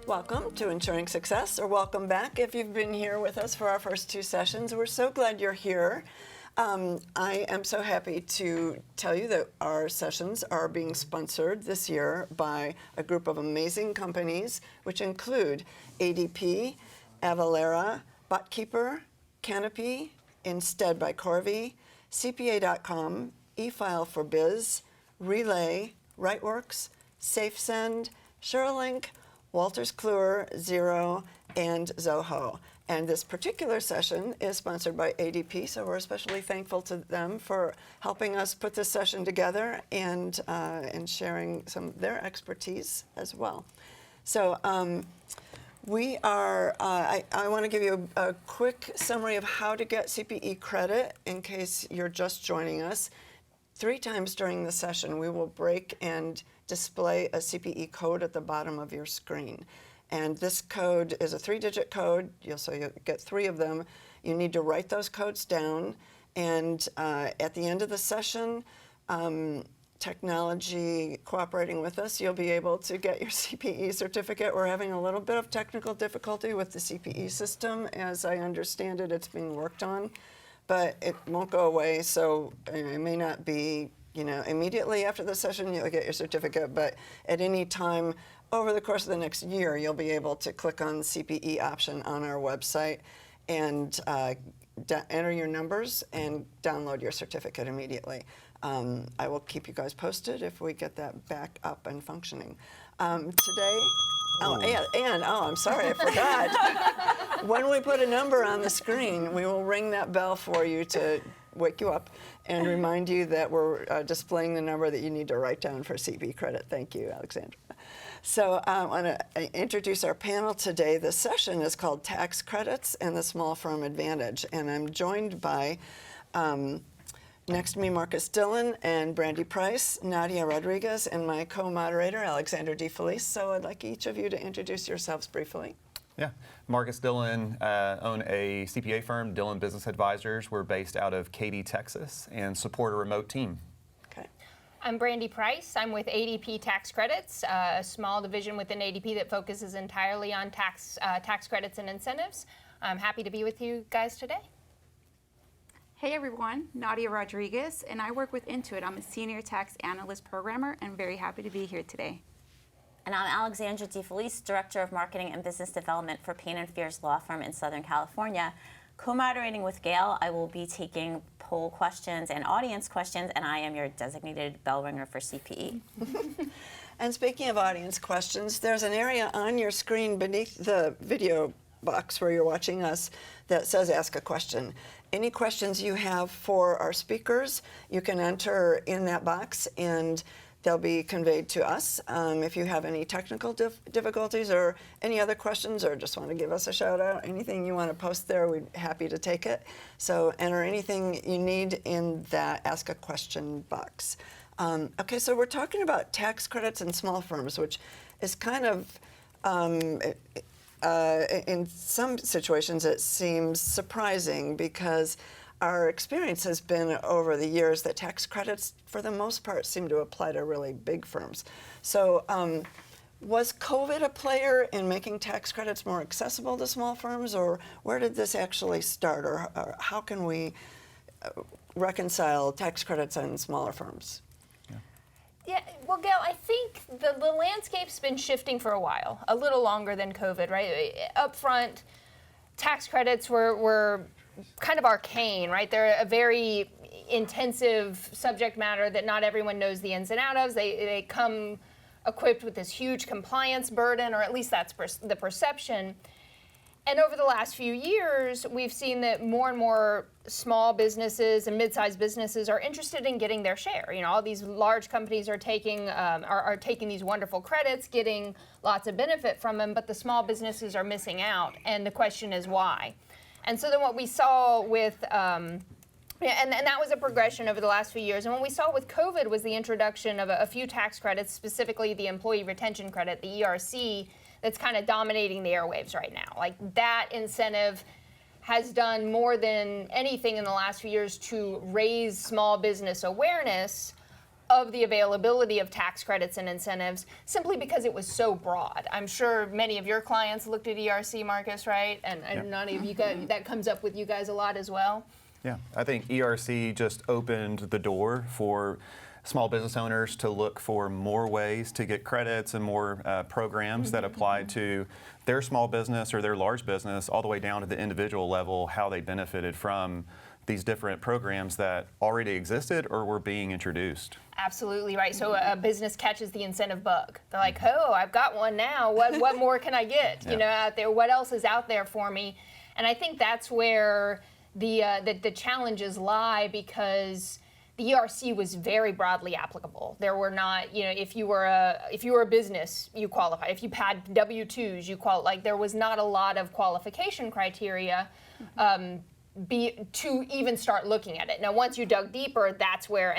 Welcome to Ensuring Success, or welcome back if you've been here with us for our first two sessions. We're so glad you're here. I am so happy to tell you that our sessions are being sponsored this year by a group of amazing companies, which include ADP, Avalara, BotKeeper, Canopy, Instead by Corvy, CPA.com, eFile4Biz, Relay, Rightworks, SafeSend, SureLink, Wolters Kluwer, Xero, and Zoho. And this particular session is sponsored by ADP, so we're especially thankful to them for helping us put this session together and sharing some of their expertise as well. So we are, I want to give you a quick summary of how to get CPE credit in case you're just joining us. 3 times during the session, we will break and display a CPE code at the bottom of your screen. And this code is a 3-digit code, so you'll get 3 of them. You need to write those codes down, and at the end of the session, technology cooperating with us, you'll be able to get your CPE certificate. We're having a little bit of technical difficulty with the CPE system. As I understand it, it's being worked on, but it won't go away, so it may not be immediately after the session you'll get your certificate, but at any time over the course of the next year, you'll be able to click on the CPE option on our website and enter your numbers and download your certificate immediately. I will keep you guys posted if we get that back up and functioning. Today, I'm sorry, I forgot. When we put a number on the screen, we will ring that bell for you to wake you up and remind you that we're displaying the number that you need to write down for CPE credit. Thank you, Alexandra. So I want to introduce our panel today. The session is called Tax Credits and the Small Firm Advantage, and I'm joined by, next to me, Marcus Dillon and Brandi Price, Nadia Rodriguez, and my co-moderator, Alexander DeFelice. So I'd like each of you to introduce yourselves briefly. Yeah, Marcus Dillon, own a CPA firm, Dillon Business Advisors. We're based out of Katy, Texas, and support a remote team. I'm Brandi Price. I'm with ADP Tax Credits, a small division within ADP that focuses entirely on tax credits and incentives. I'm happy to be with you guys today. Hey everyone, Nadia Rodriguez, and I work with Intuit. I'm a senior tax analyst programmer and very happy to be here today. And I'm Alexandra DeFelice, Director of Marketing and Business Development for Payne & Fears Law Firm in Southern California. Co-moderating with Gail, I will be taking poll questions and audience questions, and I am your designated bell ringer for CPE. And speaking of audience questions, there's an area on your screen beneath the video box where you're watching us that says Ask a Question. Any questions you have for our speakers, you can enter in that box, and they'll be conveyed to us. If you have any technical difficulties or any other questions, or just want to give us a shout out, anything you want to post there, we're happy to take it. So enter anything you need in that Ask a Question box. Okay, so we're talking about tax credits and small firms, which is kind of, in some situations, it seems surprising because our experience has been over the years that tax credits, for the most part, seem to apply to really big firms. So was COVID a player in making tax credits more accessible to small firms, or where did this actually start, or how can we reconcile tax credits and smaller firms? Yeah, well, Gail, I think the landscape's been shifting for a while, a little longer than COVID, right? Up front, tax credits were kind of arcane, right? They're a very intensive subject matter that not everyone knows the ins and outs of. They come equipped with this huge compliance burden, or at least that's the perception. And over the last few years, we've seen that more and more small businesses and mid-sized businesses are interested in getting their share. All these large companies are taking these wonderful credits, getting lots of benefit from them, but the small businesses are missing out. And the question is why? And so then what we saw with, and that was a progression over the last few years. And what we saw with COVID was the introduction of a few tax credits, specifically the Employee Retention Credit, the ERC, that's kind of dominating the airwaves right now. Like, that incentive has done more than anything in the last few years to raise small business awareness of the availability of tax credits and incentives simply because it was so broad. I'm sure many of your clients looked at ERC, Marcus, right? And Nadia, you guys, that comes up with you guys a lot as well. Yeah, I think ERC just opened the door for small business owners to look for more ways to get credits and more programs that apply to their small business or their large business, all the way down to the individual level, how they benefited from these different programs that already existed or were being introduced. Absolutely right. So a business catches the incentive bug. They're like, oh, I've got one now. What more can I get? Yeah. You know, out there. What else is out there for me? And I think that's where the challenges lie, because the ERC was very broadly applicable. There were not, you know, if you were a business, you qualify. If you had W-2s, you qualify. Like, there was not a lot of qualification criteria to even start looking at it. Now, once you dug deeper, that's where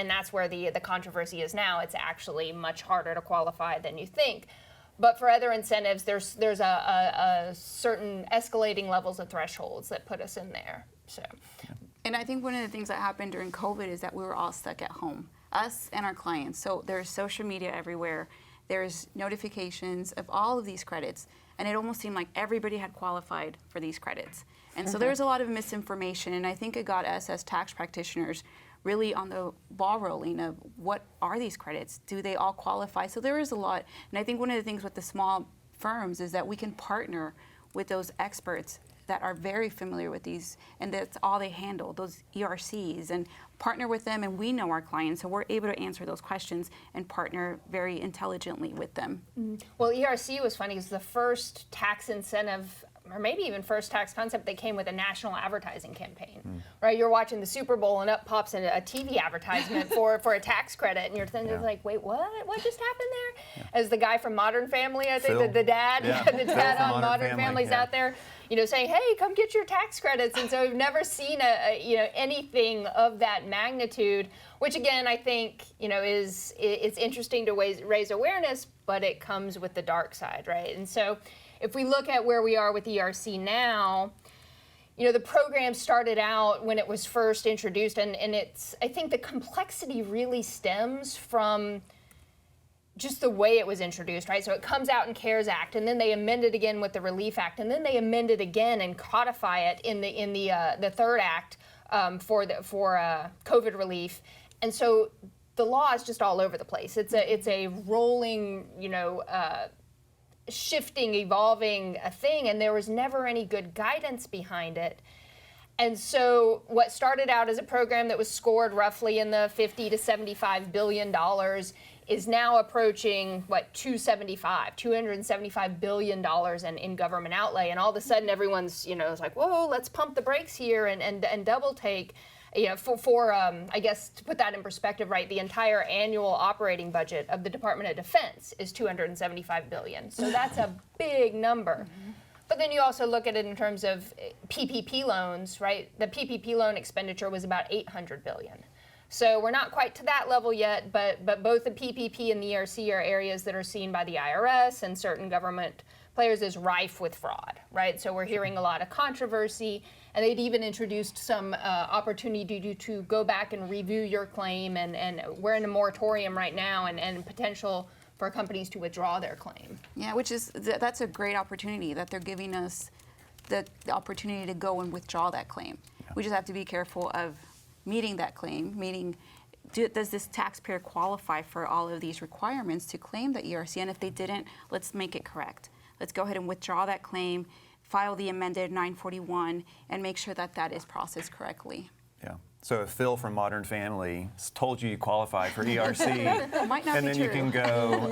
the controversy is now. It's actually much harder to qualify than you think. But for other incentives, there's a certain escalating levels of thresholds that put us in there. So. And I think one of the things that happened during COVID is that we were all stuck at home, us and our clients. So there's social media everywhere. There's notifications of all of these credits. And it almost seemed like everybody had qualified for these credits. And so there was a lot of misinformation. And I think it got us as tax practitioners really on the ball rolling of what are these credits? Do they all qualify? So there is a lot. And I think one of the things with the small firms is that we can partner with those experts that are very familiar with these, and that's all they handle, those ERCs, and partner with them, and we know our clients, so we're able to answer those questions and partner very intelligently with them. Well, ERC was funny because the first tax incentive, or maybe even first tax concept, they came with a national advertising campaign, right? You're watching the Super Bowl and up pops a TV advertisement for a tax credit, and you're thinking like, wait, what just happened there? As the guy from Modern Family, I think, the dad, the dad on Modern Family's out there, you know, saying, hey, come get your tax credits. And so we've never seen anything of that magnitude, which again, I think, you know, it's interesting to raise awareness, but it comes with the dark side, right? And so if we look at where we are with ERC now, you know, the program started out when it was first introduced, and I think the complexity really stems from just the way it was introduced, right? So it comes out in CARES Act, and then they amend it again with the Relief Act, and then they amend it again and codify it in the Third Act for COVID relief. And so the law is just all over the place. It's a rolling, you know, shifting, evolving thing, and there was never any good guidance behind it. And so what started out as a program that was scored roughly in the $50 to $75 billion is now approaching, $275 billion in government outlay. And all of a sudden everyone's, you know, it's like, whoa, let's pump the brakes here and double take. You know, I guess to put that in perspective, right, the entire annual operating budget of the Department of Defense is $275 billion. So that's a big number. But then you also look at it in terms of PPP loans, right? The PPP loan expenditure was about $800 billion. So we're not quite to that level yet, but both the PPP and the ERC are areas that are seen by the IRS and certain government players as rife with fraud, right? So we're hearing a lot of controversy, and they'd even introduced some opportunity to go back and review your claim, and we're in a moratorium right now, and potential for companies to withdraw their claim. Yeah, that's a great opportunity that they're giving us, the opportunity to go and withdraw that claim. Yeah. We just have to be careful of meeting that claim, meaning does this taxpayer qualify for all of these requirements to claim the ERC? And if they didn't, let's make it correct. Let's go ahead and withdraw that claim, file the amended 941, and make sure that that is processed correctly. Yeah. So if Phil from Modern Family told you qualify for ERC, Might not and be then true. you can go,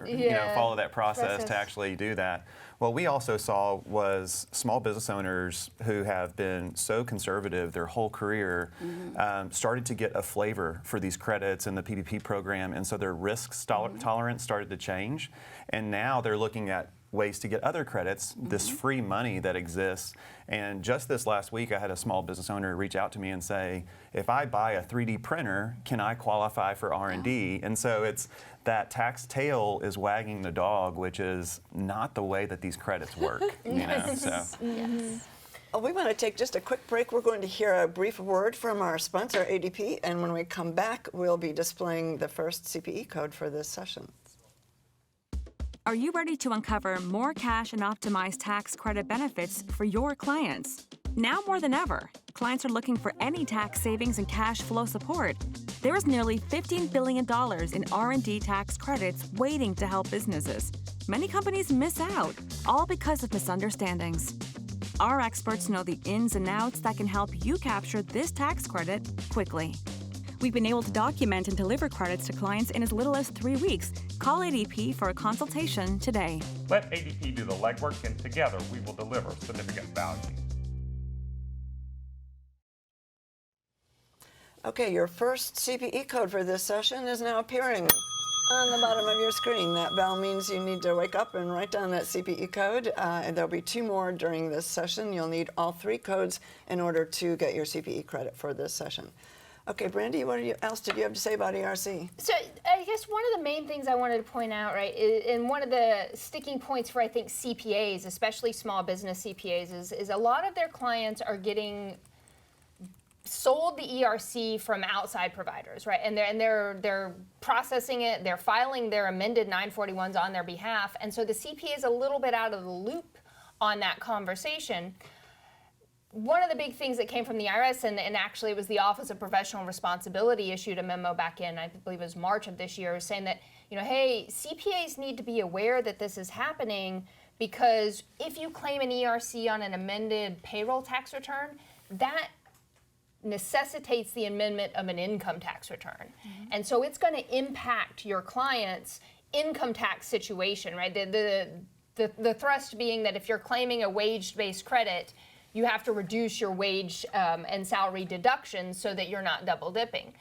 you know, follow that process to actually do that. What we also saw was small business owners who have been so conservative their whole career started to get a flavor for these credits and the PPP program, and so their risk tolerance started to change, and now they're looking at ways to get other credits, this free money that exists. And just this last week, I had a small business owner reach out to me and say, if I buy a 3D printer, can I qualify for R&D? And so it's that tax tail is wagging the dog, which is not the way that these credits work. You know, so. Yes. We want to take just a quick break. We're going to hear a brief word from our sponsor, ADP, and when we come back, we'll be displaying the first CPE code for this session. Are you ready to uncover more cash and optimize tax credit benefits for your clients? Now more than ever, clients are looking for any tax savings and cash flow support. There is nearly $15 billion in R&D tax credits waiting to help businesses. Many companies miss out, all because of misunderstandings. Our experts know the ins and outs that can help you capture this tax credit quickly. We've been able to document and deliver credits to clients in as little as 3 weeks. Call ADP for a consultation today. Let ADP do the legwork, and together we will deliver significant value. Okay, your first CPE code for this session is now appearing on the bottom of your screen. That bell means you need to wake up and write down that CPE code, and there'll be 2 more during this session. You'll need all 3 codes in order to get your CPE credit for this session. Okay, Brandi, what else did you have to say about ERC? So I guess one of the main things I wanted to point out, right, and one of the sticking points for, I think, CPAs, especially small business CPAs, is a lot of their clients are getting sold the ERC from outside providers, right? And they're processing it, they're filing their amended 941s on their behalf, and so the CPA is a little bit out of the loop on that conversation. One of the big things that came from the IRS, and actually it was the Office of Professional Responsibility issued a memo back in, I believe it was March of this year, saying that, hey, CPAs need to be aware that this is happening, because if you claim an ERC on an amended payroll tax return, that necessitates the amendment of an income tax return. Mm-hmm. And so it's going to impact your client's income tax situation, right? The thrust being that if you're claiming a wage-based credit, you have to reduce your wage and salary deductions so that you're not double dipping.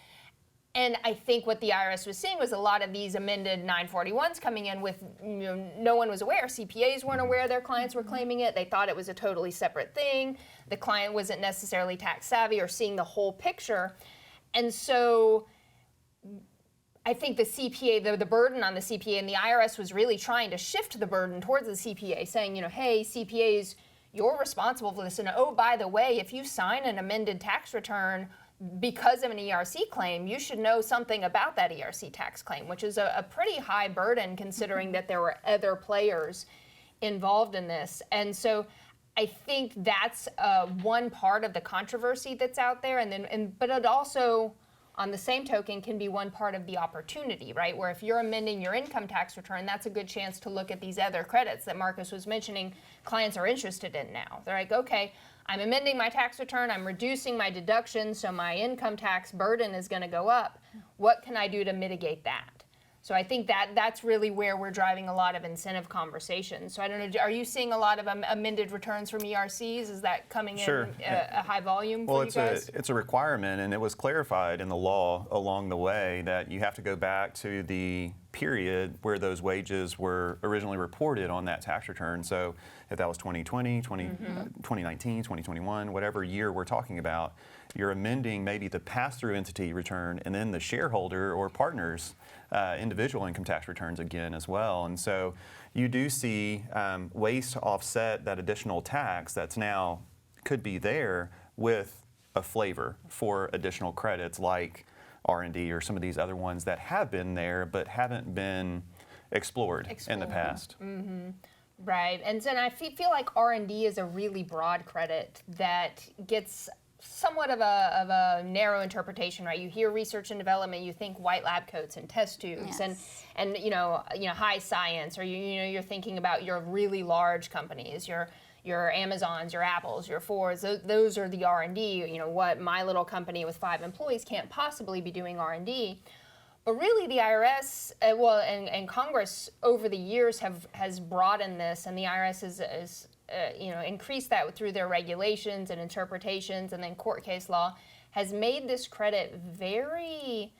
And I think what the IRS was seeing was a lot of these amended 941s coming in with, no one was aware. CPAs weren't aware their clients were claiming it. They thought it was a totally separate thing. The client wasn't necessarily tax savvy or seeing the whole picture. And so I think the CPA, the burden on the CPA, and the IRS was really trying to shift the burden towards the CPA, saying, hey, CPAs, you're responsible for this. And oh, by the way, if you sign an amended tax return because of an ERC claim, you should know something about that ERC tax claim, which is a pretty high burden considering that there were other players involved in this. And so I think that's one part of the controversy that's out there. But it also, on the same token, can be one part of the opportunity, right? Where if you're amending your income tax return, that's a good chance to look at these other credits that Marcus was mentioning clients are interested in now. They're like, okay, I'm amending my tax return, I'm reducing my deductions, so my income tax burden is going to go up. What can I do to mitigate that? So I think that's really where we're driving a lot of incentive conversations. So I don't know, are you seeing a lot of amended returns from ERCs? Is that coming in a high volume for you guys? It's a requirement, and it was clarified in the law along the way that you have to go back to the period where those wages were originally reported on that tax return. So if that was 2020, 2019, 2021, whatever year we're talking about, you're amending maybe the pass-through entity return and then the shareholder or partners individual income tax returns again as well. And so you do see ways to offset that additional tax that's now could be there with a flavor for additional credits like R&D or some of these other ones that have been there but haven't been explored. In the past. Mm-hmm. Right, and then I feel like R&D is a really broad credit that gets somewhat of a narrow interpretation, right? You hear research and development, you think white lab coats and test tubes, yes. and high science, or you're thinking about your really large companies, your Amazons, your Apples, your Fords. Those are the R&D. What my little company with 5 employees can't possibly be doing R&D. But really, the IRS, and Congress over the years has broadened this, and the IRS has increased that through their regulations and interpretations, and then court case law has made this credit very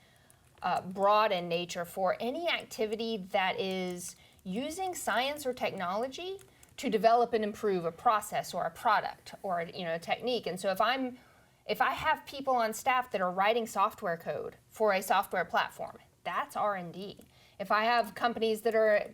broad in nature for any activity that is using science or technology to develop and improve a process or a product or a technique. And so if I have people on staff that are writing software code for a software platform, that's R&D. If I have companies that are,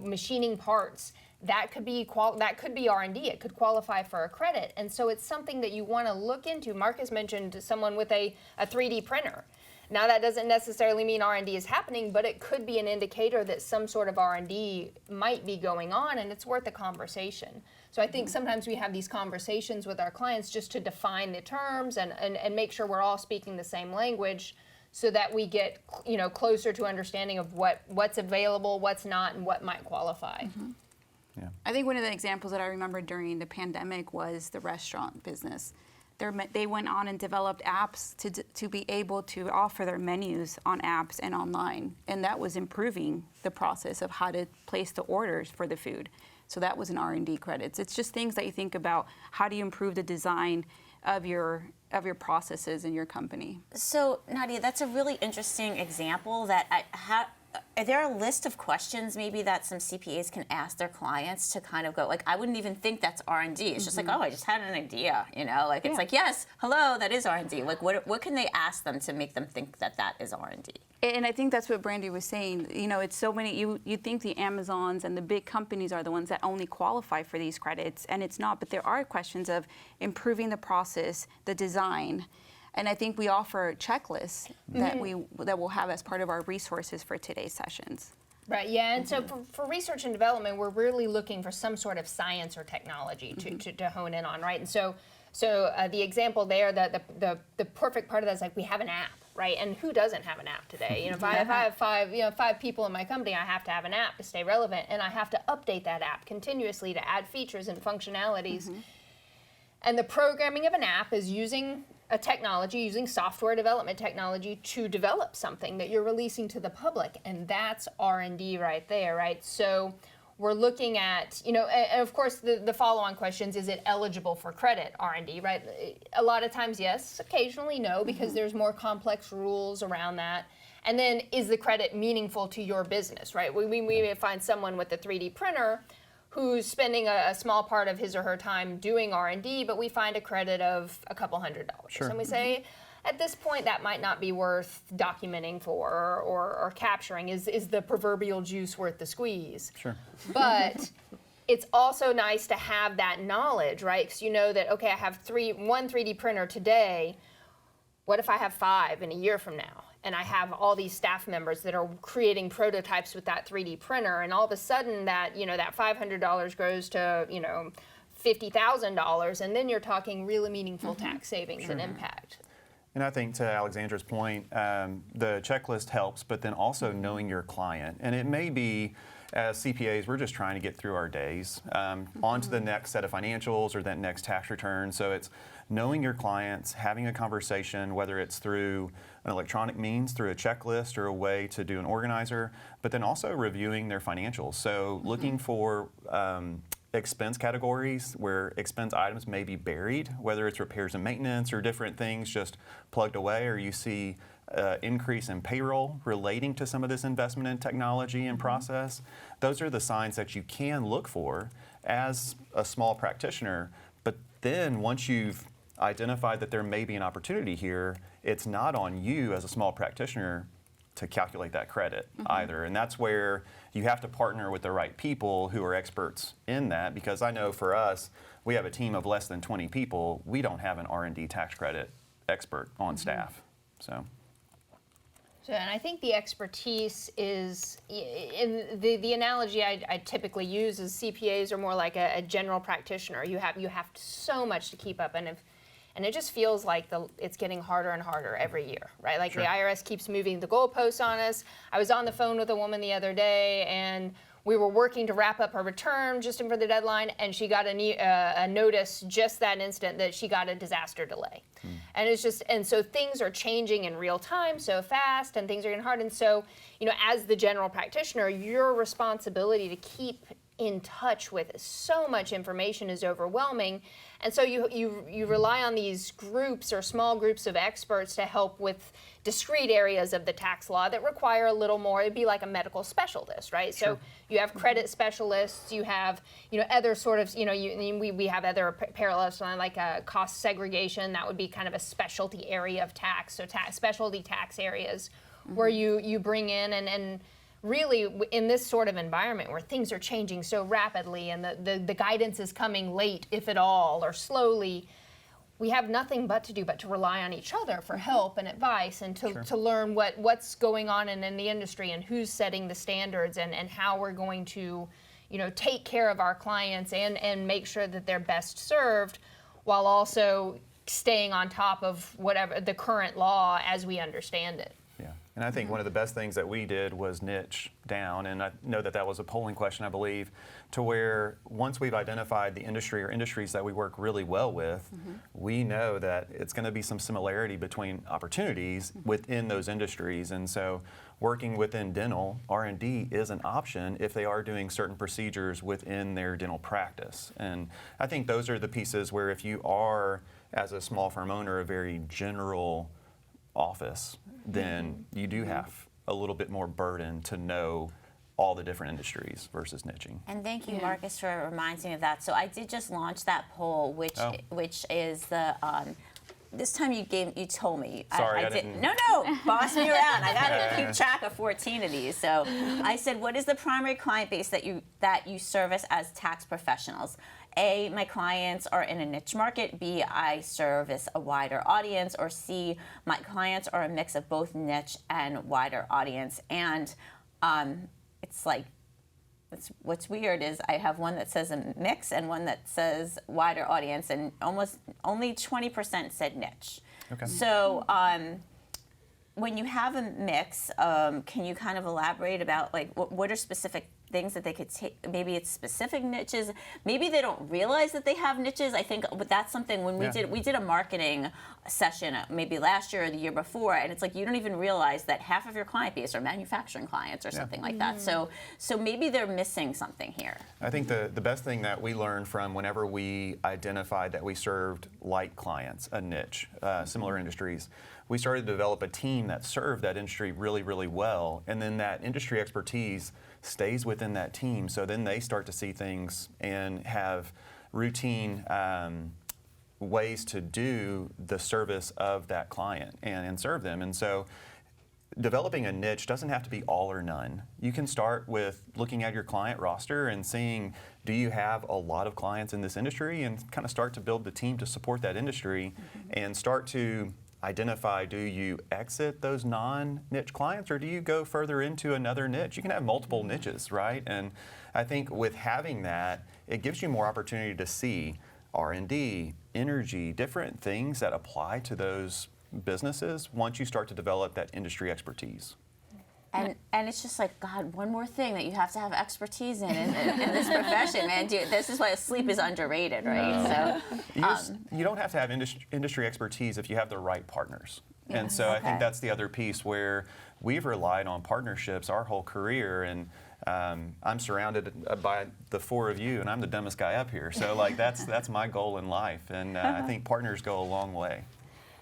machining parts that could be R&D. It could qualify for a credit. And so it's something that you want to look into. Marcus mentioned someone with a 3D printer. Now that doesn't necessarily mean R&D is happening, but it could be an indicator that some sort of R&D might be going on, and it's worth a conversation. So I think sometimes we have these conversations with our clients just to define the terms and make sure we're all speaking the same language, so that we get closer to understanding of what's available, what's not, and what might qualify. Yeah. I think one of the examples that I remember during the pandemic was the restaurant business. They went on and developed apps to be able to offer their menus on apps and online, and that was improving the process of how to place the orders for the food. So that was an R&D credits. It's just things that you think about. How do you improve the design of your processes in your company? So Nadia, that's a really interesting example. Are there a list of questions maybe that some CPAs can ask their clients to kind of go, like, I wouldn't even think that's R&D. It's just like, oh, I just had an idea, it's like, yes, hello, that is R&D. Like, what can they ask them to make them think that is R&D? And I think that's what Brandi was saying. It's so many, you think the Amazons and the big companies are the ones that only qualify for these credits, and it's not. But there are questions of improving the process, the design. And I think we offer checklists that we'll have as part of our resources for today's sessions. Right, yeah, and so for research and development, we're really looking for some sort of science or technology to hone in on, right? And so the example there, the perfect part of that is, like, we have an app, right? And who doesn't have an app today? If I have five people in my company, I have to have an app to stay relevant, and I have to update that app continuously to add features and functionalities. And the programming of an app is using software development technology to develop something that you're releasing to the public, and that's R&D right there, right? So we're looking at, and of course the follow-on questions, is it eligible for credit, R&D, right? A lot of times yes, occasionally no, because there's more complex rules around that. And then, is the credit meaningful to your business, right? We may find someone with a 3D printer who's spending a small part of his or her time doing R&D, but we find a credit of a couple $100. Sure. And we say, at this point, that might not be worth documenting for or capturing. Is the proverbial juice worth the squeeze? Sure. But it's also nice to have that knowledge, right? Because you know that, okay, I have one 3D printer today. What if I have 5 in a year from now? And I have all these staff members that are creating prototypes with that 3D printer, and all of a sudden that that $500 grows to $50,000, and then you're talking really meaningful tax savings and impact. And I think, to Alexandra's point, the checklist helps, but then also knowing your client. And it may be, as CPAs, we're just trying to get through our days, on to the next set of financials or that next tax return. So it's knowing your clients, having a conversation, whether it's through an electronic means, through a checklist or a way to do an organizer, but then also reviewing their financials. So looking for expense categories where expense items may be buried, whether it's repairs and maintenance or different things just plugged away, or you see increase in payroll relating to some of this investment in technology and process. Those are the signs that you can look for as a small practitioner. But then once you've identified that there may be an opportunity here, it's not on you as a small practitioner to calculate that credit either. And that's where you have to partner with the right people who are experts in that, because I know for us, we have a team of less than 20 people. We don't have an R&D tax credit expert on staff. So, and I think the expertise is, in the analogy I typically use is CPAs are more like a general practitioner. You have so much to keep up, and it just feels like it's getting harder and harder every year, right? Like, the IRS keeps moving the goalposts on us. I was on the phone with a woman the other day, and we were working to wrap up her return just for the deadline, and she got a notice just that instant that she got a disaster delay. And it's just, and so things are changing in real time so fast, and things are getting hard. And so, as the general practitioner, your responsibility to keep in touch with so much information is overwhelming. And so you rely on these groups or small groups of experts to help with discrete areas of the tax law that require a little more. It'd be like a medical specialist, right? Sure. So you have credit specialists, you have other sort of, we have other parallels, like cost segregation. That would be kind of a specialty area of tax. So specialty tax areas where you bring in and really in this sort of environment where things are changing so rapidly and the guidance is coming late, if at all, or slowly, we have nothing but to rely on each other for help and advice and to learn what's going on in the industry and who's setting the standards and how we're going to, take care of our clients and make sure that they're best served while also staying on top of whatever the current law as we understand it. Yeah, and I think one of the best things that we did was niche down, and I know that was a polling question, I believe, to where once we've identified the industry or industries that we work really well with, we know that it's going to be some similarity between opportunities within those industries, and so working within dental, R&D is an option if they are doing certain procedures within their dental practice. And I think those are the pieces where if you are, as a small firm owner, a very general office, then you do have a little bit more burden to know all the different industries versus niching. And thank you, Marcus, for reminding me of that. So I did just launch that poll, which is the this time you told me. Sorry, I didn't. didn't. No, boss me around. I got to keep track of 14 of these. So I said, what is the primary client base that you service as tax professionals? A, my clients are in a niche market. B, I service a wider audience. Or C, my clients are a mix of both niche and wider audience. And it's like, what's weird is I have one that says a mix and one that says wider audience, and almost only 20% said niche. Okay. So when you have a mix, can you kind of elaborate about like what are specific things that they could take? Maybe it's specific niches. Maybe they don't realize that they have niches. I think, but that's something when we did a marketing session maybe last year or the year before, and it's like you don't even realize that half of your client base are manufacturing clients or something like that. So maybe they're missing something here. I think the best thing that we learned from whenever we identified that we served like clients, a niche, similar industries, we started to develop a team that served that industry really, really well, and then that industry expertise stays within that team. So then they start to see things and have routine ways to do the service of that client and serve them. And so developing a niche doesn't have to be all or none. You can start with looking at your client roster and seeing, do you have a lot of clients in this industry, and kind of start to build the team to support that industry and start to identify, do you exit those non-niche clients or do you go further into another niche? You can have multiple niches, right? And I think with having that, it gives you more opportunity to see R&D, energy, different things that apply to those businesses once you start to develop that industry expertise. And it's just like, God, one more thing that you have to have expertise in this profession, man. Dude, this is why sleep is underrated, right? No. So you don't have to have industry expertise if you have the right partners. And so I think that's the other piece where we've relied on partnerships our whole career, and I'm surrounded by the four of you, and I'm the dumbest guy up here. So like that's my goal in life, and I think partners go a long way.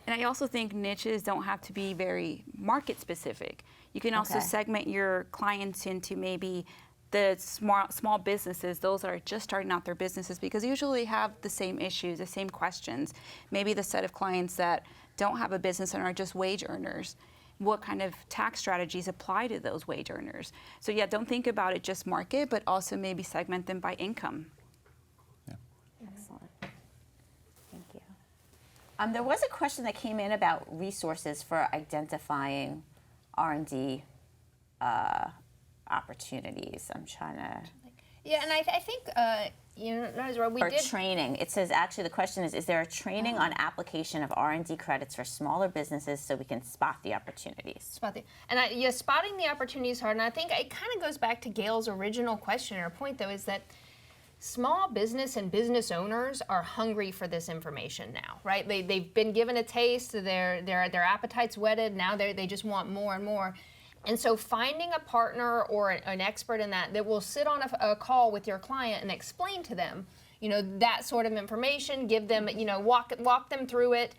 And I also think niches don't have to be very market specific. You can also segment your clients into maybe the small businesses, those that are just starting out their businesses, because usually have the same issues, the same questions. Maybe the set of clients that don't have a business and are just wage earners. What kind of tax strategies apply to those wage earners? So yeah, don't think about it just market, but also maybe segment them by income. Excellent. Thank you. There was a question that came in about resources for identifying R&D opportunities. I'm trying to... Yeah, and I think, Nadia, we did... training. It says, actually, the question is there a training on application of R&D credits for smaller businesses so we can spot the opportunities? Spotting the opportunities is hard, and I think it kind of goes back to Gail's original question or point, though, is that small business and business owners are hungry for this information now, right? They've been given a taste, their appetite's whetted, now they just want more and more. And so finding a partner or an expert in that will sit on a call with your client and explain to them, that sort of information, give them, walk them through it.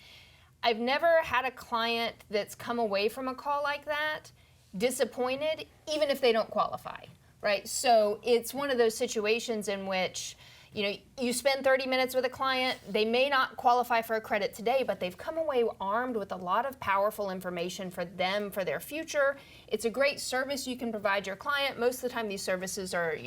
I've never had a client that's come away from a call like that disappointed, even if they don't qualify. Right, so it's one of those situations in which, you spend 30 minutes with a client, they may not qualify for a credit today, but they've come away armed with a lot of powerful information for them, for their future. It's a great service you can provide your client. Most of the time these services are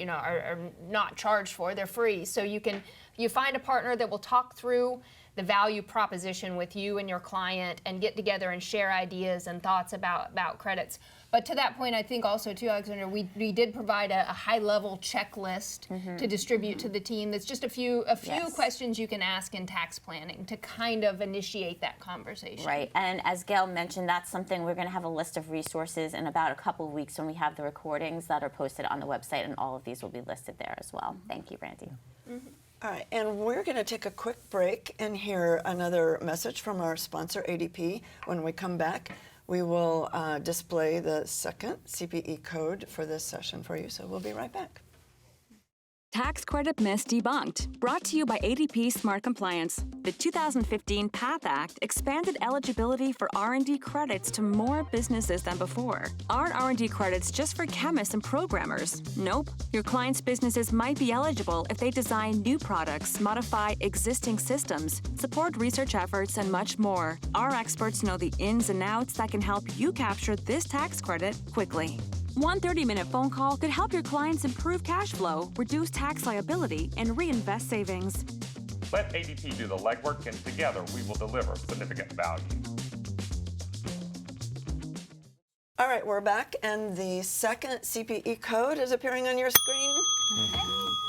not charged for, they're free. So you find a partner that will talk through the value proposition with you and your client and get together and share ideas and thoughts about credits. But to that point, I think also too, Alexandra, we did provide a high-level checklist to distribute to the team. That's just a few questions you can ask in tax planning to kind of initiate that conversation. Right, and as Gail mentioned, that's something we're going to have a list of resources in about a couple of weeks when we have the recordings that are posted on the website, and all of these will be listed there as well. Thank you, Brandi. All right, and we're going to take a quick break and hear another message from our sponsor, ADP. When we come back, we will display the second CPE code for this session for you, so we'll be right back. Tax credit myths debunked. Brought to you by ADP Smart Compliance. The 2015 PATH Act expanded eligibility for R&D credits to more businesses than before. Aren't R&D credits just for chemists and programmers? Nope. Your clients' businesses might be eligible if they design new products, modify existing systems, support research efforts, and much more. Our experts know the ins and outs that can help you capture this tax credit quickly. One 30-minute phone call could help your clients improve cash flow, reduce tax liability, and reinvest savings. Let ADP do the legwork, and together we will deliver significant value. All right, we're back, and the second CPE code is appearing on your screen.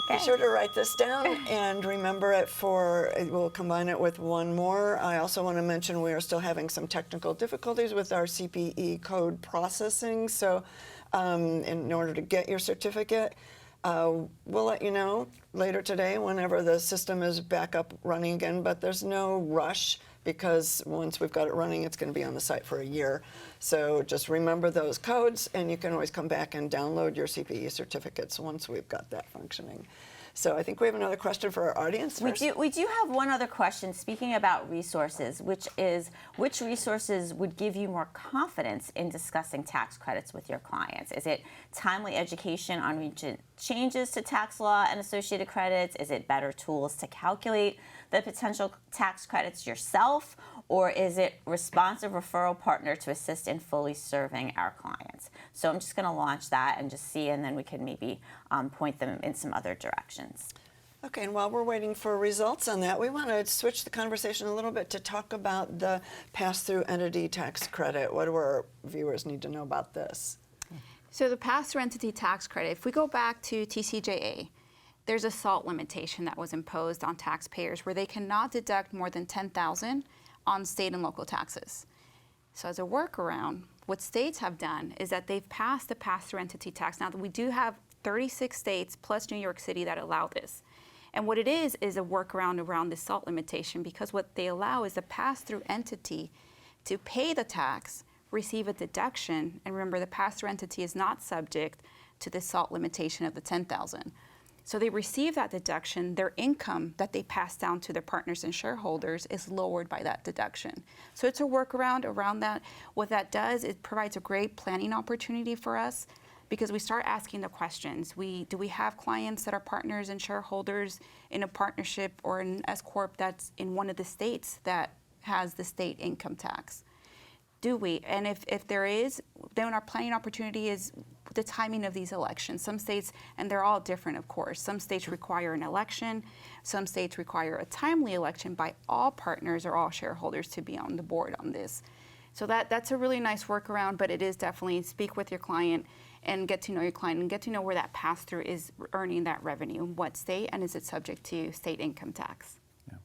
Be sure to write this down and remember it we'll combine it with one more. I also want to mention we are still having some technical difficulties with our CPE code processing, so in order to get your certificate, we'll let you know later today whenever the system is back up running again, but there's no rush because once we've got it running, it's going to be on the site for a year. So just remember those codes, and you can always come back and download your CPE certificates once we've got that functioning. So I think we have another question for our audience first. We do have one other question, speaking about resources, which is which resources would give you more confidence in discussing tax credits with your clients? Is it timely education on recent changes to tax law and associated credits? Is it better tools to calculate the potential tax credits yourself? Or is it responsive referral partner to assist in fully serving our clients? So I'm just going to launch that and just see, and then we can maybe point them in some other directions. Okay, and while we're waiting for results on that, we want to switch the conversation a little bit to talk about the pass-through entity tax credit. What do our viewers need to know about this? So the pass-through entity tax credit, if we go back to TCJA, there's a SALT limitation that was imposed on taxpayers where they cannot deduct more than $10,000 on state and local taxes. So as a workaround, what states have done is that they've passed the pass-through entity tax. Now, we do have 36 states plus New York City that allow this. And what it is a workaround around the SALT limitation, because what they allow is the pass-through entity to pay the tax, receive a deduction, and remember the pass-through entity is not subject to the SALT limitation of the $10,000. So they receive that deduction, their income that they pass down to their partners and shareholders is lowered by that deduction. So it's a workaround around that. What that does, it provides a great planning opportunity for us because we start asking the questions. Do we have clients that are partners and shareholders in a partnership or an S-Corp that's in one of the states that has the state income tax? Do we? And if there is, then our planning opportunity is the timing of these elections. Some states, and they're all different, of course, some states require an election, some states require a timely election by all partners or all shareholders to be on the board on this. So that's a really nice workaround, but it is definitely speak with your client and get to know your client and get to know where that pass-through is earning that revenue, what state, and is it subject to state income tax. Yeah.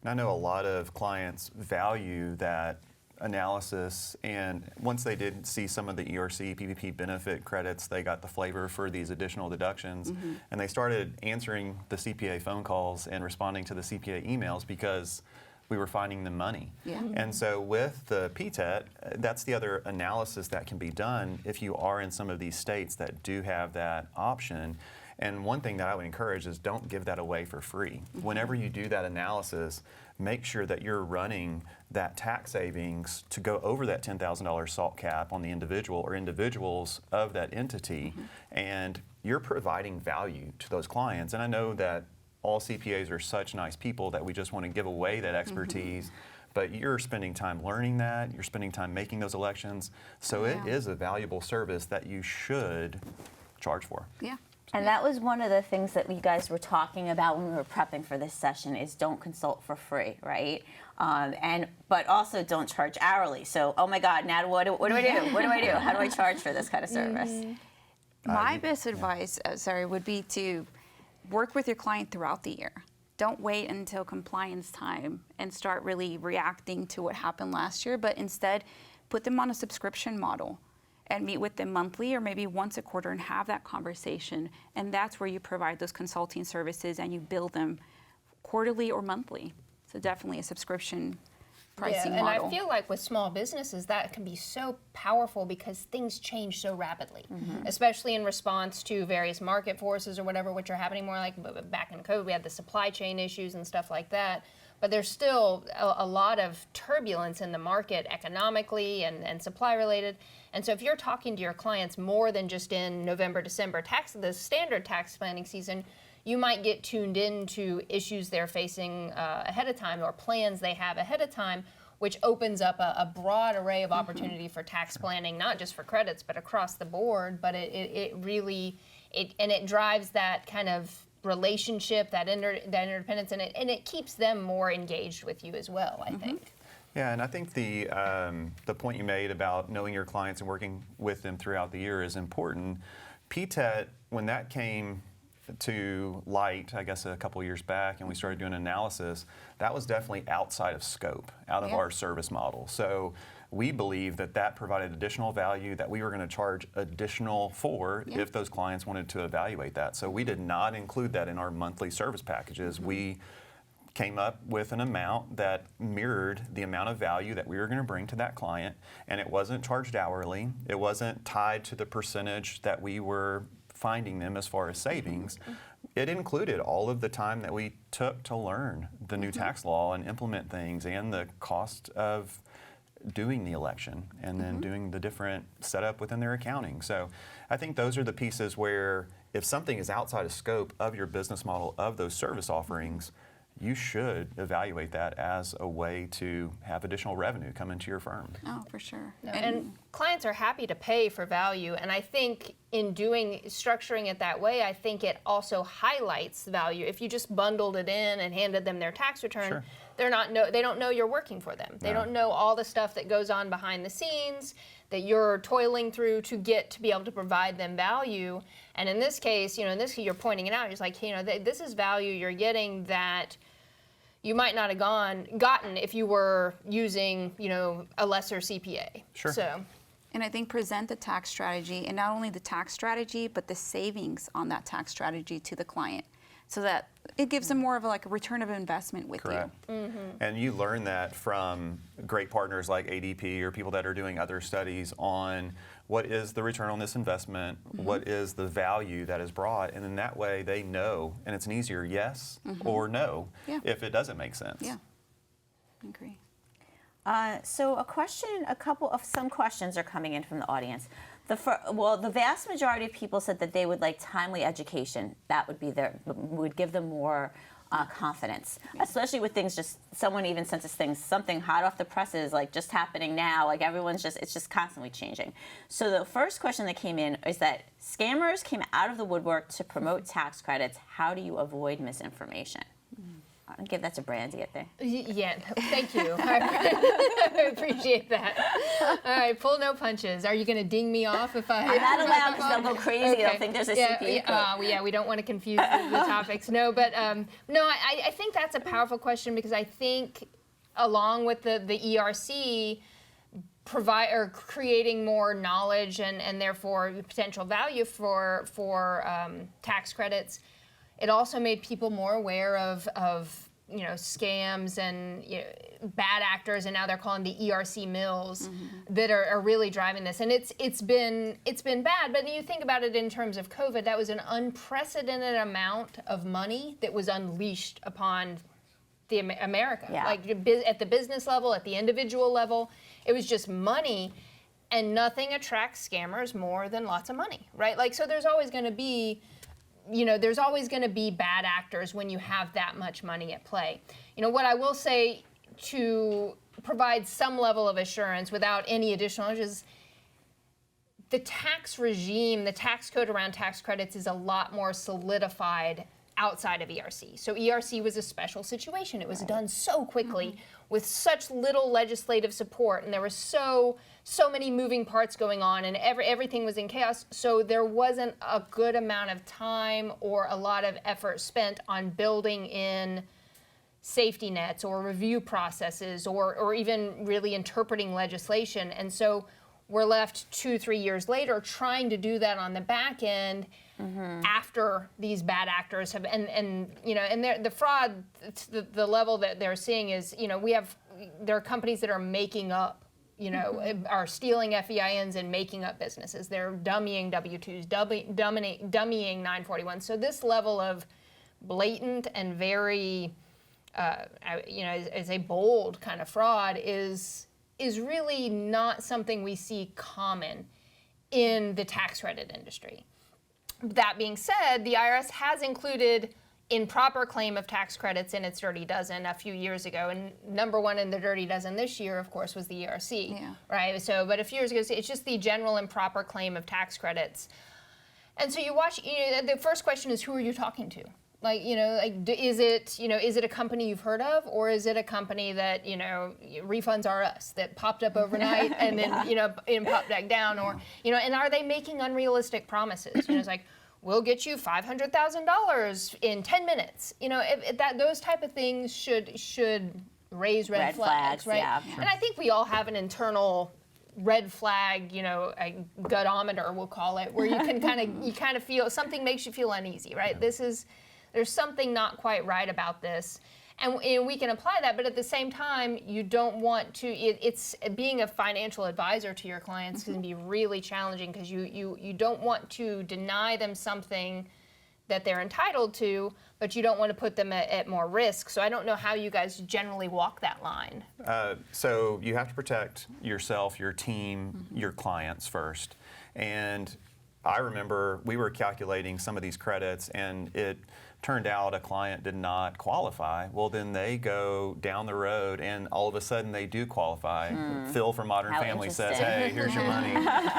And I know a lot of clients value that analysis, and once they did see some of the ERC PPP benefit credits, they got the flavor for these additional deductions, and they started answering the CPA phone calls and responding to the CPA emails because we were finding them money. Yeah. And so with the PTET, that's the other analysis that can be done if you are in some of these states that do have that option. And one thing that I would encourage is don't give that away for free. Whenever you do that analysis, make sure that you're running that tax savings to go over that $10,000 SALT cap on the individual or individuals of that entity, and you're providing value to those clients. And I know that all CPAs are such nice people that we just want to give away that expertise. But you're spending time learning that, you're spending time making those elections. So it is a valuable service that you should charge for. Yeah. And that was one of the things that we guys were talking about when we were prepping for this session is don't consult for free, right? But also don't charge hourly. So, oh my God, Nat, what do I do? What do I do? How do I charge for this kind of service? My best advice, would be to work with your client throughout the year. Don't wait until compliance time and start really reacting to what happened last year, but instead put them on a subscription model and meet with them monthly or maybe once a quarter and have that conversation. And that's where you provide those consulting services and you bill them quarterly or monthly. So definitely a subscription pricing and model. I feel like with small businesses that can be so powerful because things change so rapidly, especially in response to various market forces or whatever, which are happening more like back in COVID. We had the supply chain issues and stuff like that. But there's still a lot of turbulence in the market economically and supply related. And so if you're talking to your clients more than just in November, December, the standard tax planning season, you might get tuned into issues they're facing ahead of time or plans they have ahead of time, which opens up a broad array of opportunity for tax planning, not just for credits, but across the board. But it really drives that kind of relationship, that interdependence, and it keeps them more engaged with you as well, I think. Yeah, and I think the point you made about knowing your clients and working with them throughout the year is important. PTET, when that came to light, I guess a couple years back, and we started doing analysis, that was definitely outside of scope, out of our service model. So we believe that provided additional value that we were going to charge additional for if those clients wanted to evaluate that. So we did not include that in our monthly service packages. We came up with an amount that mirrored the amount of value that we were going to bring to that client, and it wasn't charged hourly. It wasn't tied to the percentage that we were finding them as far as savings. It included all of the time that we took to learn the new tax law and implement things and the cost of doing the election and then doing the different setup within their accounting. So I think those are the pieces where if something is outside of scope of your business model of those service offerings, you should evaluate that as a way to have additional revenue come into your firm. Oh, for sure. And clients are happy to pay for value, and I think in structuring it that way, I think it also highlights value. If you just bundled it in and handed them their tax return, they don't know you're working for them. They don't know all the stuff that goes on behind the scenes that you're toiling through to be able to provide them value. And in this case, you're pointing it out. It's like, this is value you're getting that you might not have gotten if you were using, a lesser CPA. Sure. So. And I think present the tax strategy, and not only the tax strategy, but the savings on that tax strategy to the client, so that it gives them more of a return of investment with Correct. you. And you learn that from great partners like ADP or people that are doing other studies on what is the return on this investment, what is the value that is brought, and then that way they know, and it's an easier yes or no if it doesn't make sense. Yeah, I agree. So some questions are coming in from the audience. The vast majority of people said that they would like timely education. That would give them more confidence, especially with things someone even sent us something hot off the presses, like just happening now, it's just constantly changing. So the first question that came in is that scammers came out of the woodwork to promote tax credits. How do you avoid misinformation? I'll give that to Brandi, I think. Yeah, thank you. I appreciate that. All right, pull no punches. Are you going to ding me off if I... I'm not allowed because they'll go crazy. Okay. They'll think there's a CPA. We don't want to confuse the topics. No, but I think that's a powerful question because I think along with the ERC creating more knowledge and therefore potential value for tax credits, it also made people more aware of scams and bad actors, and now they're calling the ERC mills that are really driving this. And it's been bad. But you think about it in terms of COVID, that was an unprecedented amount of money that was unleashed upon America. Yeah. Like at the business level, at the individual level, it was just money. And nothing attracts scammers more than lots of money, right? So there's always going to be there's always going to be bad actors when you have that much money at play. What I will say to provide some level of assurance without any additional is the tax regime, the tax code around tax credits is a lot more solidified outside of ERC. So ERC was a special situation. It was done so quickly with such little legislative support, and there were so many moving parts going on, and everything was in chaos. So there wasn't a good amount of time or a lot of effort spent on building in safety nets or review processes or even really interpreting legislation. And so we're left 2-3 years later trying to do that on the back end after these bad actors have, and the fraud, the level that they're seeing is, there are companies that are making up, are stealing FEINs and making up businesses. They're dummying W-2s, dummying 941. So this level of blatant and very, is a bold kind of fraud is really not something we see common in the tax credit industry. That being said, the IRS has included improper claim of tax credits in its Dirty Dozen a few years ago, and number one in the Dirty Dozen this year, of course, was the ERC, right? So, but a few years ago, it's just the general improper claim of tax credits. And so you watch, the first question is, who are you talking to? Is it a company you've heard of, or is it a company that, refunds are us, that popped up overnight and then, and popped back down, or, and are they making unrealistic promises? It's like, we'll get you $500,000 in 10 minutes. Those type of things should raise red flags, right? Yeah, sure. And I think we all have an internal red flag, a gutometer, we'll call it, where you can kind of feel something makes you feel uneasy, right? There's something not quite right about this. And we can apply that, but at the same time, you don't want to, it's being a financial advisor to your clients can be really challenging, because you don't want to deny them something that they're entitled to, but you don't want to put them at more risk. So I don't know how you guys generally walk that line. So you have to protect yourself, your team, your clients first. And I remember we were calculating some of these credits, and it turned out a client did not qualify. Well, then they go down the road, and all of a sudden they do qualify. Phil from Modern Family says, hey, here's your money.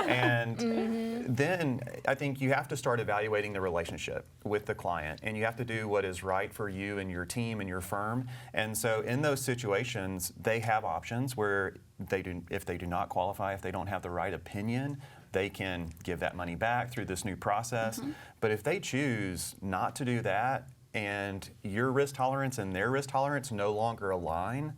And then I think you have to start evaluating the relationship with the client, and you have to do what is right for you and your team and your firm. And so in those situations, they have options where if they do not qualify, if they don't have the right opinion, they can give that money back through this new process. But if they choose not to do that, and your risk tolerance and their risk tolerance no longer align,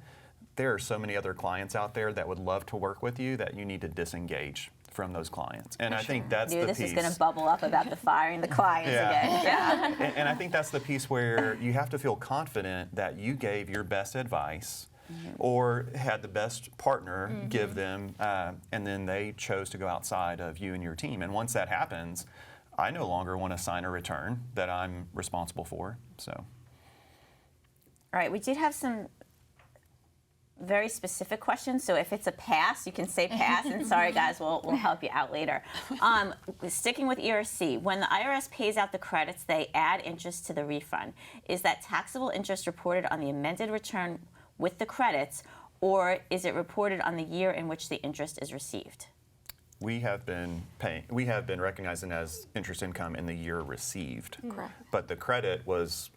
there are so many other clients out there that would love to work with you that you need to disengage from those clients. And I think that's the piece. This is going to bubble up about the firing the clients again. Yeah. And I think that's the piece where you have to feel confident that you gave your best advice, or had the best partner give them, and then they chose to go outside of you and your team. And once that happens, I no longer want to sign a return that I'm responsible for. So, all right, we did have some very specific questions. So if it's a pass, you can say pass. And sorry, guys, we'll help you out later. Sticking with ERC, when the IRS pays out the credits, they add interest to the refund. Is that taxable interest reported on the amended return with the credits, or is it reported on the year in which the interest is received? we have been recognizing as interest income in the year received. Correct. But the credit was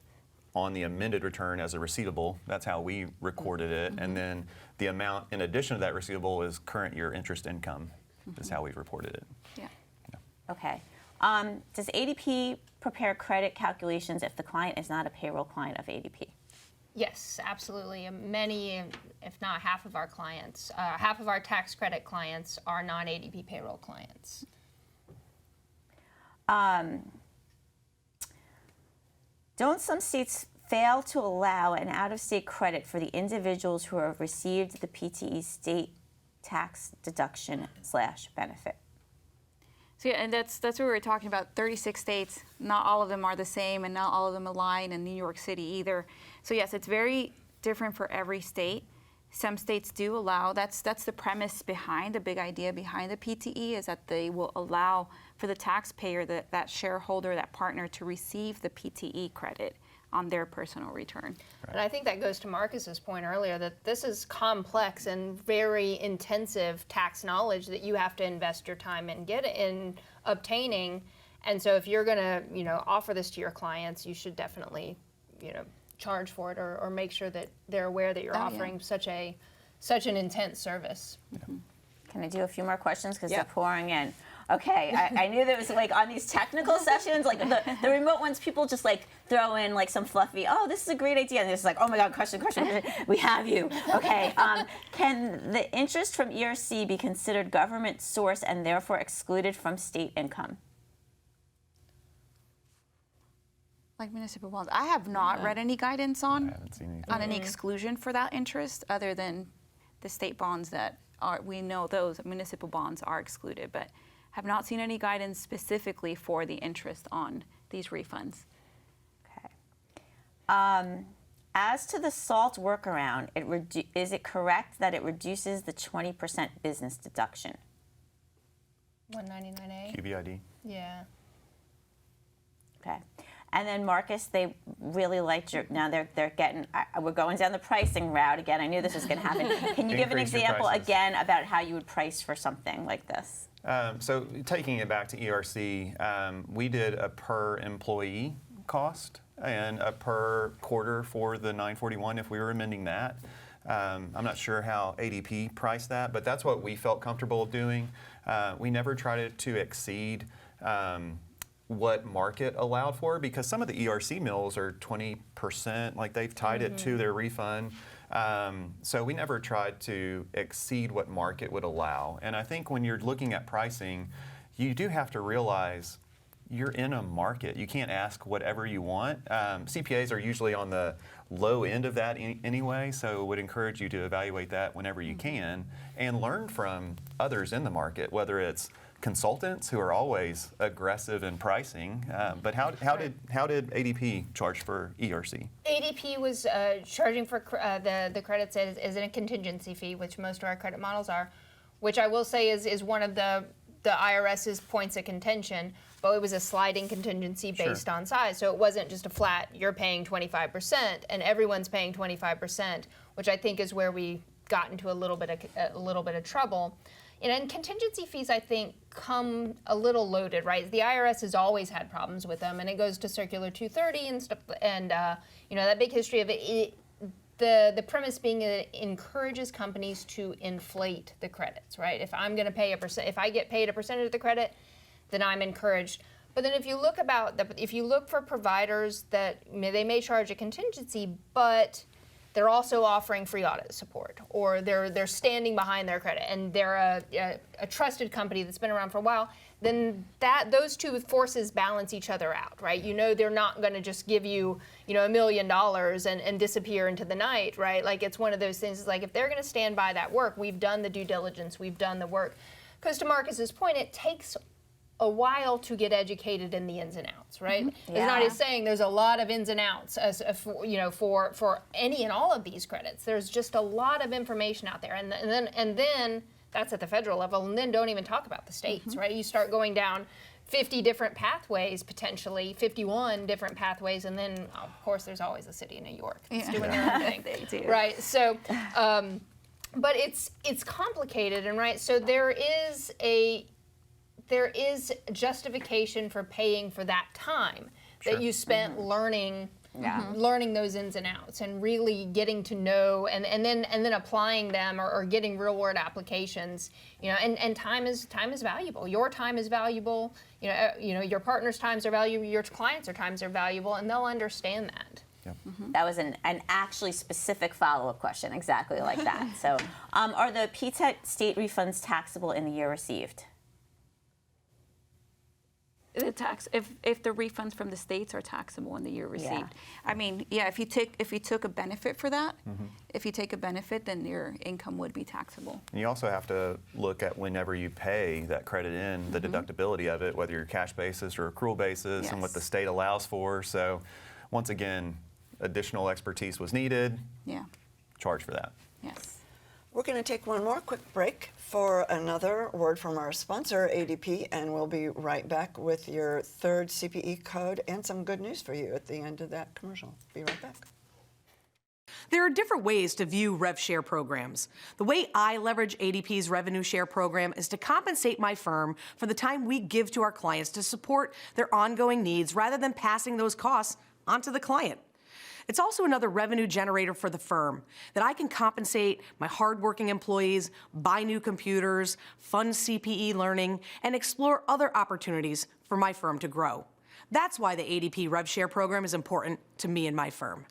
on the amended return as a receivable. That's how we recorded it. Mm-hmm. And then the amount in addition to that receivable is current year interest income, mm-hmm. is how we've reported it. Yeah. Okay. Does ADP prepare credit calculations if the client is not a payroll client of ADP? Yes, absolutely. Many, if not half of our clients, half of our tax credit clients are non-ADP payroll clients. Don't some states fail to allow an out-of-state credit for the individuals who have received the PTE state tax deduction / benefit? So yeah, and that's what we were talking about. 36 states, not all of them are the same, and not all of them align in New York City either. So yes, it's very different for every state. Some states do allow, that's the premise behind, the big idea behind the PTE is that they will allow for the taxpayer, that shareholder, that partner to receive the PTE credit on their personal return. And I think that goes to Marcus's point earlier that this is complex and very intensive tax knowledge that you have to invest your time in obtaining. And so if you're going to, offer this to your clients, you should definitely, charge for it or make sure that they're aware that you're offering such an intense service. Mm-hmm. Can I do a few more questions because they're pouring in? Okay, I knew there was on these technical sessions, the remote ones, people just throw in some fluffy, oh, this is a great idea, and it's oh my God, question, we have you. Okay, can the interest from ERC be considered government source and therefore excluded from state income? Like municipal bonds, I have not read any guidance I haven't seen anything. on any exclusion for that interest, other than the state bonds that we know those municipal bonds are excluded, but have not seen any guidance specifically for the interest on these refunds. Okay. As to the SALT workaround, is it correct that it reduces the 20% business deduction? 199A. QBID. Yeah. Okay. And then Marcus, they really liked your. Now they're getting. We're going down the pricing route again. I knew this was going to happen. Can you give an Increase your example prices. again about how you would price for something like this? So taking it back to ERC, we did a per employee cost and a per quarter for the 941 if we were amending that. I'm not sure how ADP priced that, but that's what we felt comfortable doing. We never tried to exceed what market allowed for, because some of the ERC mills are 20%, like they've tied it to their refund. So we never tried to exceed what market would allow. And I think when you're looking at pricing, you do have to realize you're in a market. You can't ask whatever you want. CPAs are usually on the low end of that anyway, so would encourage you to evaluate that whenever you can and learn from others in the market, whether it's consultants who are always aggressive in pricing, but how did ADP charge for ERC? ADP was charging for the credits as a contingency fee, which most of our credit models are, which I will say is one of the IRS's points of contention, but it was a sliding contingency based on size. So it wasn't just a flat, you're paying 25% and everyone's paying 25%, which I think is where we got into a little bit of trouble. And contingency fees, I think, come a little loaded, right? The IRS has always had problems with them, and it goes to Circular 230 and stuff, and that big history of it. The premise being that it encourages companies to inflate the credits, right? If I'm going to pay if I get paid a percentage of the credit, then I'm encouraged. But then if you look for providers that they may charge a contingency, but they're also offering free audit support, or they're standing behind their credit, and they're a trusted company that's been around for a while, then those two forces balance each other out, right? They're not going to just give you, $1 million and disappear into the night, right? Like, it's one of those things. It's like, if they're going to stand by that work, we've done the due diligence, we've done the work. Because to Marcus's point, it takes a while to get educated in the ins and outs, right? Yeah. As Nadia's saying, there's a lot of ins and outs for any and all of these credits. There's just a lot of information out there, and then that's at the federal level, and then don't even talk about the states, right? You start going down 50 different pathways, potentially 51 different pathways, and then of course there's always the city of New York that's doing their own thing, They do. right? So. But it's complicated, and right. So there is justification for paying for that time that you spent learning those ins and outs and really getting to know and then applying them or getting real world applications. And time is valuable. Your time is valuable. Your partner's times are valuable. Your clients' times are valuable, and they'll understand that. Yep. That was an actually specific follow-up question, exactly like that. So, are the PTET state refunds taxable in the year received? The tax, if the refunds from the states are taxable in the year received. Yeah. I mean, if you took a benefit for that, if you take a benefit, then your income would be taxable. And you also have to look at whenever you pay that credit in, the deductibility of it, whether you're cash basis or accrual basis, and what the state allows for. So once again, additional expertise was needed. Yeah. Charge for that. Yes. We're going to take one more quick break for another word from our sponsor, ADP, and we'll be right back with your third CPE code and some good news for you at the end of that commercial. Be right back. There are different ways to view rev share programs. The way I leverage ADP's revenue share program is to compensate my firm for the time we give to our clients to support their ongoing needs rather than passing those costs onto the client. It's also another revenue generator for the firm that I can compensate my hardworking employees, buy new computers, fund CPE learning, and explore other opportunities for my firm to grow. That's why the ADP rev share program is important to me and my firm.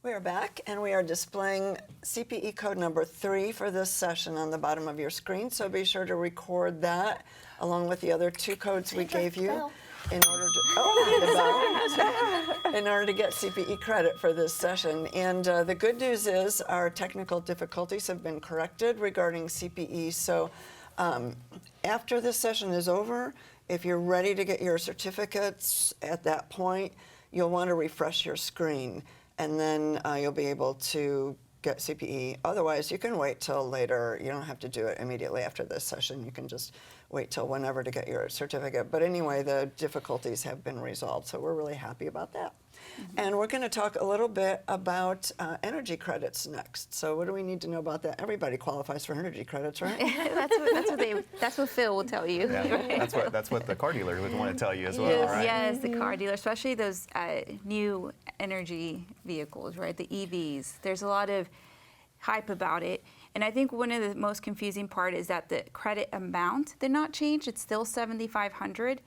We are back, and we are displaying CPE code number 3 for this session on the bottom of your screen, so be sure to record that along with the other 2 codes we gave you in order to, in order to get CPE credit for this session. And the good news is our technical difficulties have been corrected regarding CPE, so after this session is over, if you're ready to get your certificates at that point, you'll want to refresh your screen. And then you'll be able to get CPE. Otherwise, you can wait till later. You don't have to do it immediately after this session. You can just wait till whenever to get your certificate. But anyway, the difficulties have been resolved, so we're really happy about that. And we're going to talk a little bit about energy credits next. So what do we need to know about that? Everybody qualifies for energy credits, right? that's what Phil will tell you. Yeah, Right? that's what the car dealer would want to tell you as well, Yes, right? yes, the car dealer, especially those new energy vehicles, right? The EVs. There's a lot of hype about it. And I think one of the most confusing part is that the credit amount did not change. It's still $7,500.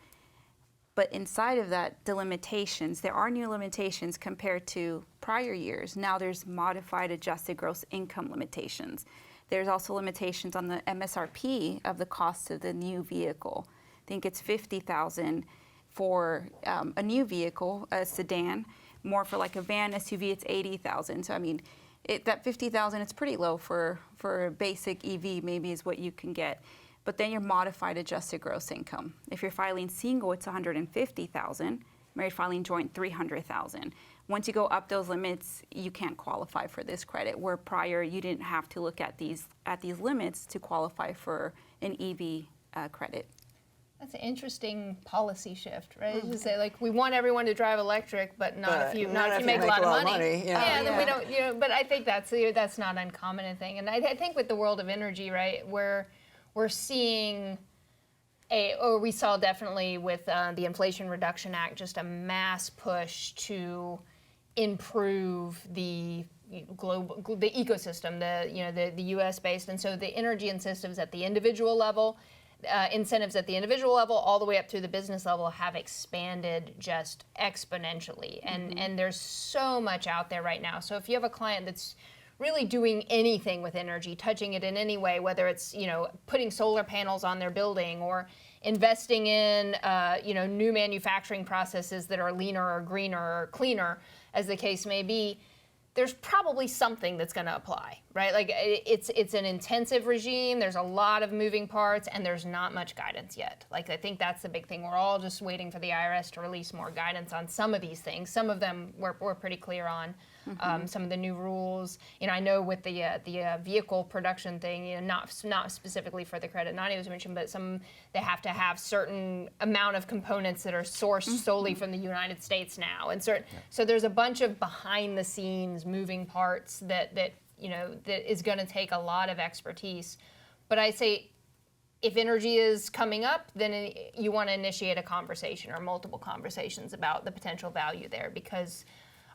But inside of that, the limitations, there are new limitations compared to prior years. Now there's modified adjusted gross income limitations. There's also limitations on the MSRP of the cost of the new vehicle. I think it's $50,000 for a new vehicle, a sedan. More for like a van, SUV, it's $80,000. So I mean, that $50,000, it's pretty low for a basic EV. Maybe is what you can get. But then your modified adjusted gross income. If you're filing single, it's $150,000. Married filing joint, $300,000. Once you go up those limits, you can't qualify for this credit. Where prior, you didn't have to look at these limits to qualify for an EV credit. That's an interesting policy shift, right? Just say like we want everyone to drive electric, but not if you make a lot of money. Then we don't. But I think that's not uncommon a thing. And I think with the world of energy, right, where we're seeing we saw definitely with the Inflation Reduction Act just a mass push to improve the ecosystem, the U.S. based, and so the energy incentives at the individual level. Incentives at the individual level all the way up through the business level have expanded just exponentially. And there's so much out there right now. So if you have a client that's really doing anything with energy, touching it in any way, whether it's putting solar panels on their building or investing in new manufacturing processes that are leaner or greener or cleaner, as the case may be, there's probably something that's going to apply, right? Like it's an intensive regime. There's a lot of moving parts, and there's not much guidance yet. Like I think that's the big thing. We're all just waiting for the IRS to release more guidance on some of these things. Some of them we're pretty clear on. Some of the new rules. I know with the vehicle production thing, not specifically for the credit Nadia was mentioned, but they have to have certain amount of components that are sourced solely from the United States now, and so there's a bunch of behind the scenes moving parts that is going to take a lot of expertise. But I say, if energy is coming up, then you want to initiate a conversation or multiple conversations about the potential value there, because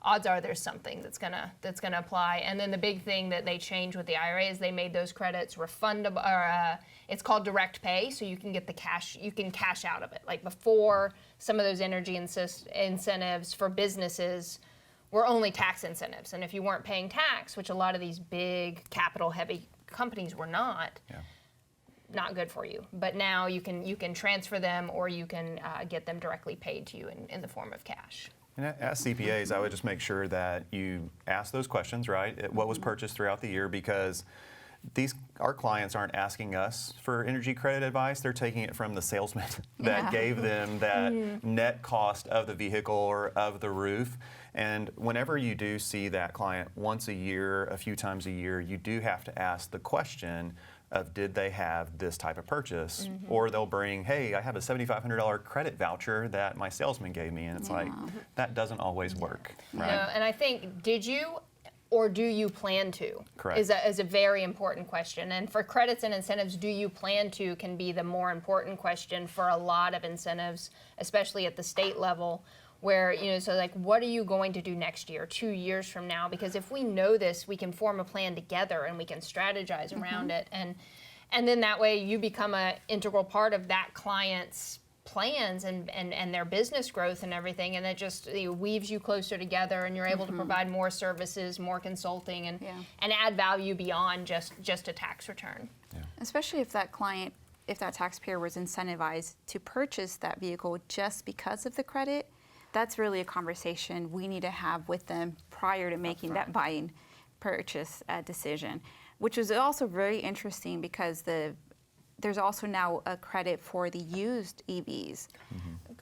odds are there's something that's gonna apply. And then the big thing that they changed with the IRA is they made those credits refundable, or it's called direct pay, so you can get the cash, you can cash out of it. Like before, some of those energy incentives for businesses were only tax incentives, and if you weren't paying tax, which a lot of these big capital-heavy companies were not good for you. But now you can transfer them, or you can get them directly paid to you in the form of cash. And as CPAs, I would just make sure that you ask those questions, right? What was purchased throughout the year, because our clients aren't asking us for energy credit advice. They're taking it from the salesman that gave them that net cost of the vehicle or of the roof. And whenever you do see that client once a year, a few times a year, you do have to ask the question of, did they have this type of purchase? Or they'll bring, hey, I have a $7,500 credit voucher that my salesman gave me. And it's like, that doesn't always work. Right? No, and I think, did you or do you plan to? Correct. Is a very important question. And for credits and incentives, do you plan to can be the more important question for a lot of incentives, especially at the state level, where, so like, what are you going to do next year, 2 years from now? Because if we know this, we can form a plan together and we can strategize around it. And then that way you become an integral part of that client's plans and their business growth and everything, and it just weaves you closer together, and you're able to provide more services, more consulting, and add value beyond just a tax return. Especially if that client, if that taxpayer was incentivized to purchase that vehicle just because of the credit, that's really a conversation we need to have with them prior to making that buying purchase decision, which was also very interesting because there's also now a credit for the used EVs,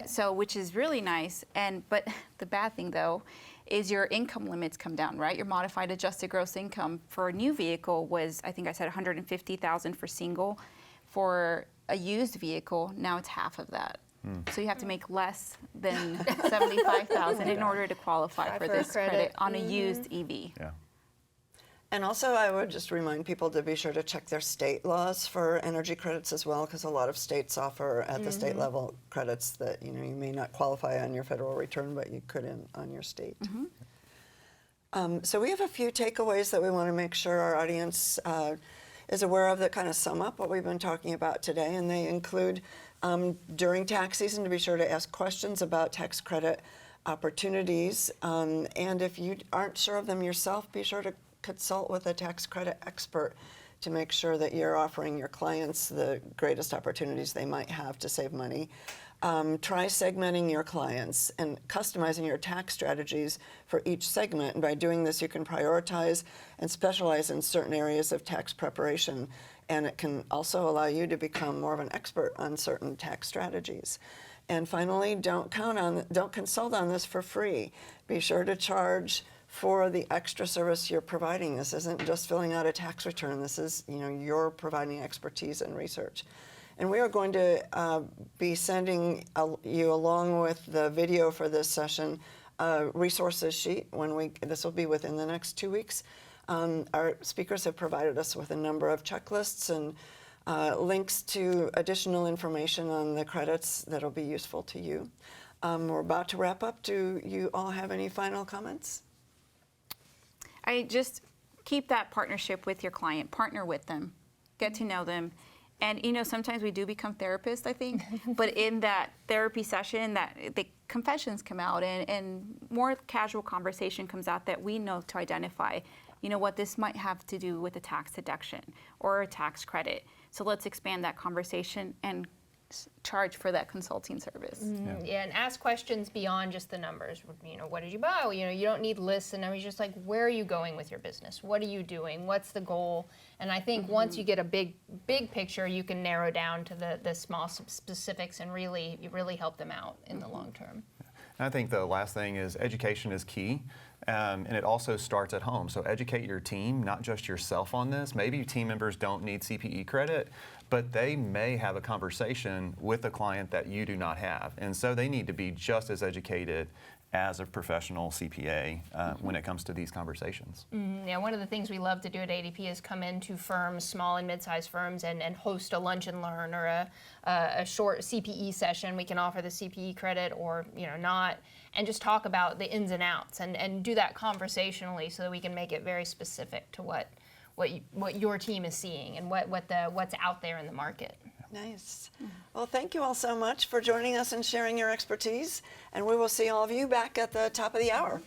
so which is really nice. But the bad thing though is your income limits come down, right? Your modified adjusted gross income for a new vehicle was, I think I said 150,000 for single. For a used vehicle, now it's half of that. So you have to make less than 75,000 in order to qualify for this credit on a used EV. Yeah. And also, I would just remind people to be sure to check their state laws for energy credits as well, because a lot of states offer at the state level credits that you may not qualify on your federal return, but you could on your state. So we have a few takeaways that we want to make sure our audience is aware of that kind of sum up what we've been talking about today, and they include during tax season to be sure to ask questions about tax credit opportunities, and if you aren't sure of them yourself, be sure to consult with a tax credit expert to make sure that you're offering your clients the greatest opportunities they might have to save money. Try segmenting your clients and customizing your tax strategies for each segment. And by doing this, you can prioritize and specialize in certain areas of tax preparation. And it can also allow you to become more of an expert on certain tax strategies. And finally, don't consult on this for free. Be sure to charge for the extra service you're providing. This isn't just filling out a tax return. This is, you're providing expertise and research. And we are going to be sending you, along with the video for this session, a resources sheet. This will be within the next 2 weeks. Our speakers have provided us with a number of checklists and links to additional information on the credits that'll be useful to you. We're about to wrap up. Do you all have any final comments? I just keep that partnership with your client, partner with them, get to know them. And sometimes we do become therapists, I think, but in that therapy session, that the confessions come out and more casual conversation comes out that we know to identify, what this might have to do with a tax deduction or a tax credit. So let's expand that conversation and charge for that consulting service. Yeah, and ask questions beyond just the numbers. What did you buy? You don't need lists and numbers. Just like, where are you going with your business? What are you doing? What's the goal? And I think once you get a big picture, you can narrow down to the small specifics and really help them out in the long term. And I think the last thing is education is key. And it also starts at home. So educate your team, not just yourself on this. Maybe your team members don't need CPE credit, but they may have a conversation with a client that you do not have. And so they need to be just as educated as a professional CPA when it comes to these conversations. Yeah, one of the things we love to do at ADP is come into firms, small and mid-sized firms, and host a lunch and learn or a short CPE session. We can offer the CPE credit or not, and just talk about the ins and outs and do that conversationally so that we can make it very specific to what your team is seeing and what's out there in the market. Nice. Well, thank you all so much for joining us and sharing your expertise, and we will see all of you back at the top of the hour.